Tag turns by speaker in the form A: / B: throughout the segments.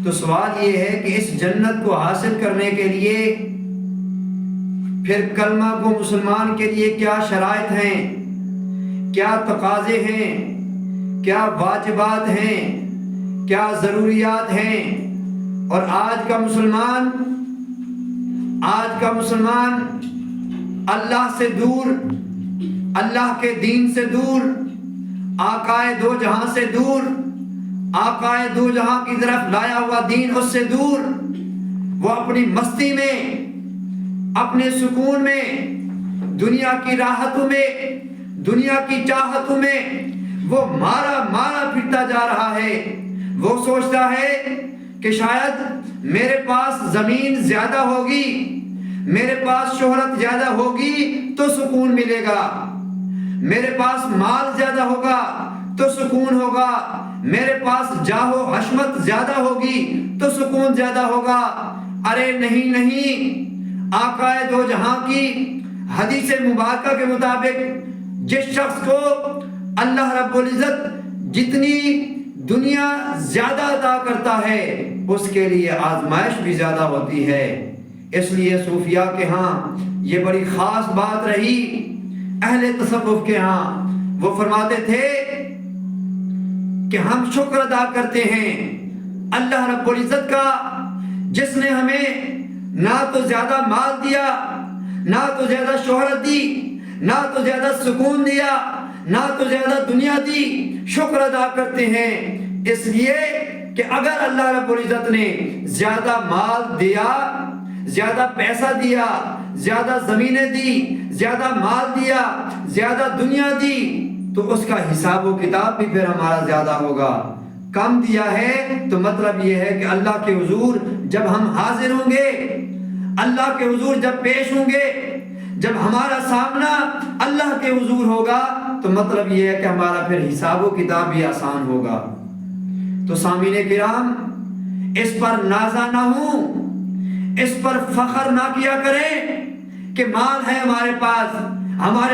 A: تو سوال یہ ہے کہ اس جنت کو حاصل کرنے کے لیے پھر کلمہ کو مسلمان کے لیے کیا شرائط ہیں، کیا تقاضے ہیں، کیا واجبات ہیں، کیا ضروریات ہیں؟ اور آج کا مسلمان اللہ سے دور، اللہ کے دین سے دور، آقائے دو جہاں سے دور، آقائے دو جہاں کی طرف لایا ہوا دین اس سے دور، وہ اپنی مستی میں، اپنے سکون میں، دنیا کی راحتوں میں، دنیا کی چاہتوں میں وہ مارا پھرتا جا رہا ہے۔ وہ سوچتا ہے کہ شاید میرے پاس زمین زیادہ ہوگی، میرے پاس شہرت زیادہ ہوگی تو سکون ملے گا، میرے پاس مال زیادہ ہوگا تو سکون ہوگا، میرے پاس جاہ و حشمت زیادہ ہوگی تو سکون زیادہ ہوگا۔ ارے نہیں، آقائے دو جہاں کی حدیث مبارکہ کے مطابق جس شخص کو اللہ رب العزت جتنی دنیا زیادہ عطا کرتا ہے اس کے لیے آزمائش بھی زیادہ ہوتی ہے۔ اس لیے صوفیاء کے ہاں یہ بڑی خاص بات رہی، اہل تصوف کے ہاں وہ فرماتے تھے کہ ہم شکر ادا کرتے ہیں اللہ رب العزت کا، جس نے ہمیں نہ تو زیادہ مال دیا، نہ تو زیادہ شہرت دی، نہ تو زیادہ سکون دیا، نہ تو زیادہ دنیا دی۔ شکر ادا کرتے ہیں اس لیے کہ اگر اللہ رب العزت نے زیادہ مال دیا، زیادہ پیسہ دیا، زیادہ زمینیں دی، زیادہ مال دیا، زیادہ دنیا دی تو اس کا حساب و کتاب بھی پھر ہمارا زیادہ ہوگا۔ کم دیا ہے تو مطلب یہ ہے کہ اللہ کے حضور جب ہم حاضر ہوں گے، اللہ کے حضور جب پیش ہوں گے، جب ہمارا سامنا اللہ کے حضور ہوگا تو مطلب یہ ہے کہ ہمارا پھر حساب و کتاب بھی آسان ہوگا۔ تو سامعین کرام، اس پر نازا نہ ہوں، اس پر فخر نہ کیا کریں کہ مال ہے ہمارے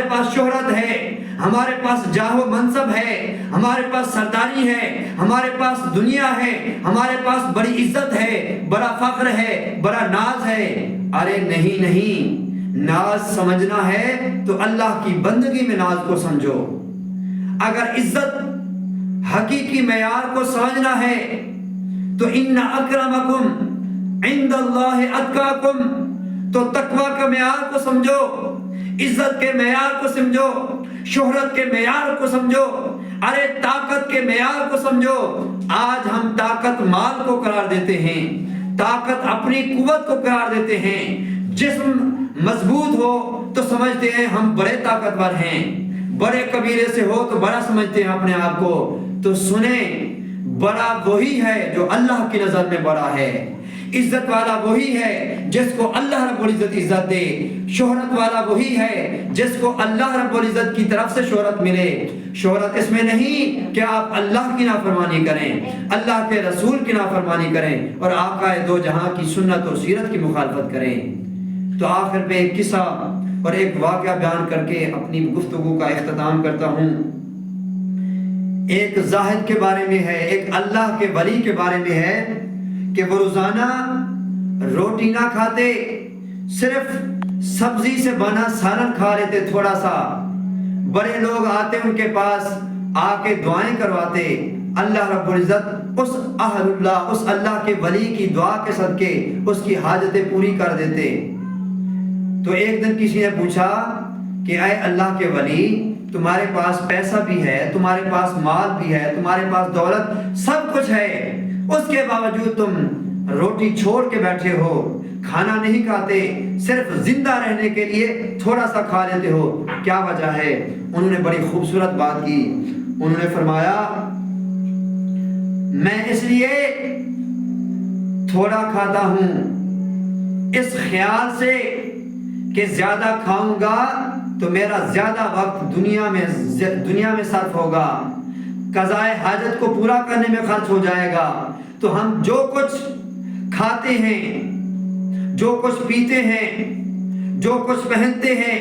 A: پاس شہرت ہے، ہمارے پاس جاہ و منصب ہے، ہمارے پاس سرداری ہے، ہمارے پاس دنیا ہے، ہمارے پاس بڑی عزت ہے، بڑا فخر ہے، بڑا ناز ہے۔ ارے نہیں، ناز سمجھنا ہے تو اللہ کی بندگی میں ناز کو سمجھو۔ اگر عزت حقیقی معیار کو سمجھنا ہے تو ان اکرمکم عند اللہ اتقاکم، تو تقوی کا معیار کو سمجھو، عزت کے معیار کو سمجھو، شہرت کے معیار کو سمجھو، ارے طاقت کے معیار کو سمجھو۔ آج ہم طاقت مال کو قرار دیتے ہیں، طاقت اپنی قوت کو قرار دیتے ہیں۔ جسم مضبوط ہو تو سمجھتے ہیں ہم بڑے طاقتور ہیں، بڑے قبیلے سے ہو تو بڑا سمجھتے ہیں اپنے آپ کو۔ تو سنیں، بڑا وہی ہے جو اللہ کی نظر میں بڑا ہے، عزت والا وہی ہے جس کو اللہ رب العزت عزت دے، شہرت والا وہی ہے جس کو اللہ رب العزت کی طرف سے شہرت ملے۔ شہرت اس میں نہیں کہ آپ اللہ کی نافرمانی کریں، اللہ کے رسول کی نافرمانی کریں اور آقا دو جہاں کی سنت اور سیرت کی مخالفت کریں۔ تو آخر میں ایک قصہ اور ایک واقعہ بیان کر کے اپنی گفتگو کا اختتام کرتا ہوں۔ ایک زاہد کے بارے میں ہے، ایک اللہ کے ولی کے بارے میں ہے کہ وہ روزانہ روٹی نہ کھاتے، صرف سبزی سے بنا سالن کھا لیتے تھوڑا سا۔ بڑے لوگ آتے ان کے پاس، آ کے دعائیں کرواتے، اللہ رب العزت اس اہل اللہ، اس اللہ کے ولی کی دعا کے صدقے اس کی حاجتیں پوری کر دیتے۔ تو ایک دن کسی نے پوچھا کہ اے اللہ کے ولی، تمہارے پاس پیسہ بھی ہے، تمہارے پاس مال بھی ہے، تمہارے پاس دولت سب کچھ ہے، اس کے باوجود تم روٹی چھوڑ کے بیٹھے ہو، کھانا نہیں کھاتے، صرف زندہ رہنے کے لیے تھوڑا سا کھا لیتے ہو، کیا وجہ ہے؟ انہوں نے بڑی خوبصورت بات کی۔ انہوں نے فرمایا، میں اس لیے تھوڑا کھاتا ہوں اس خیال سے کہ زیادہ کھاؤں گا تو میرا زیادہ وقت دنیا میں صرف ہوگا، قضائے حاجت کو پورا کرنے میں خرچ ہو جائے گا۔ تو ہم جو کچھ کھاتے ہیں، جو کچھ پیتے ہیں، جو کچھ پہنتے ہیں،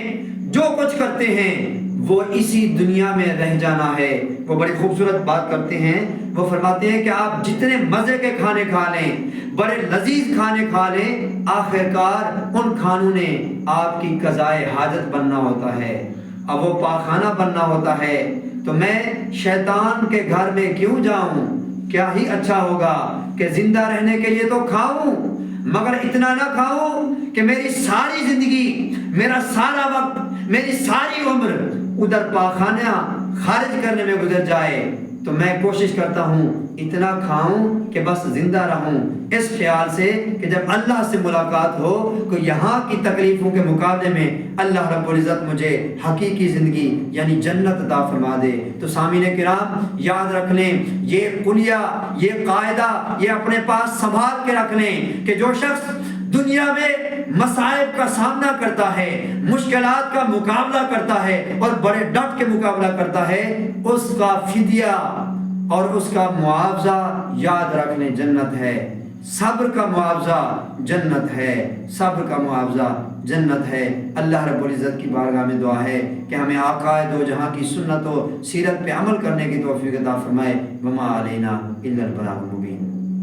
A: جو کچھ کرتے ہیں، وہ اسی دنیا میں رہ جانا ہے۔ وہ بڑی خوبصورت بات کرتے ہیں، وہ فرماتے ہیں کہ آپ جتنے مزے کے کھانے کھا لیں، بڑے لذیذ کھانے کھا لیں، آخر کار ان کھانوں نے آپ کی قضائے حاجت بننا ہوتا ہے، اب وہ پاخانہ بننا ہوتا ہے۔ تو میں شیطان کے گھر میں کیوں جاؤں؟ کیا ہی اچھا ہوگا کہ زندہ رہنے کے لیے تو کھاؤں، مگر اتنا نہ کھاؤں کہ میری ساری زندگی، میرا سارا وقت، میری ساری عمر ادھر پاخانہ خارج کرنے میں گزر جائے۔ تو میں کوشش کرتا ہوں اتنا کھاؤں کہ بس زندہ رہوں، اس خیال سے کہ جب اللہ سے ملاقات ہو تو یہاں کی تکلیفوں کے مقابلے میں اللہ رب العزت مجھے حقیقی زندگی یعنی جنت عطا فرما دے۔ تو سامعین کرام یاد رکھ لیں، یہ کلیہ، یہ قاعدہ، یہ اپنے پاس سنبھال کے رکھ لیں کہ جو شخص دنیا میں مصائب کا سامنا کرتا ہے، مشکلات کا مقابلہ کرتا ہے اور بڑے ڈٹ کے مقابلہ کرتا ہے، اس کا فدیہ اور اس کا معاوضہ یاد رکھ لیں جنت ہے۔ صبر کا معاوضہ جنت ہے، صبر کا معاوضہ جنت ہے۔ اللہ رب العزت کی بارگاہ میں دعا ہے کہ ہمیں آقائے دو جہاں کی سنت و سیرت پہ عمل کرنے کی توفیق عطا فرمائے۔ وما علینا الا البلاغ المبین۔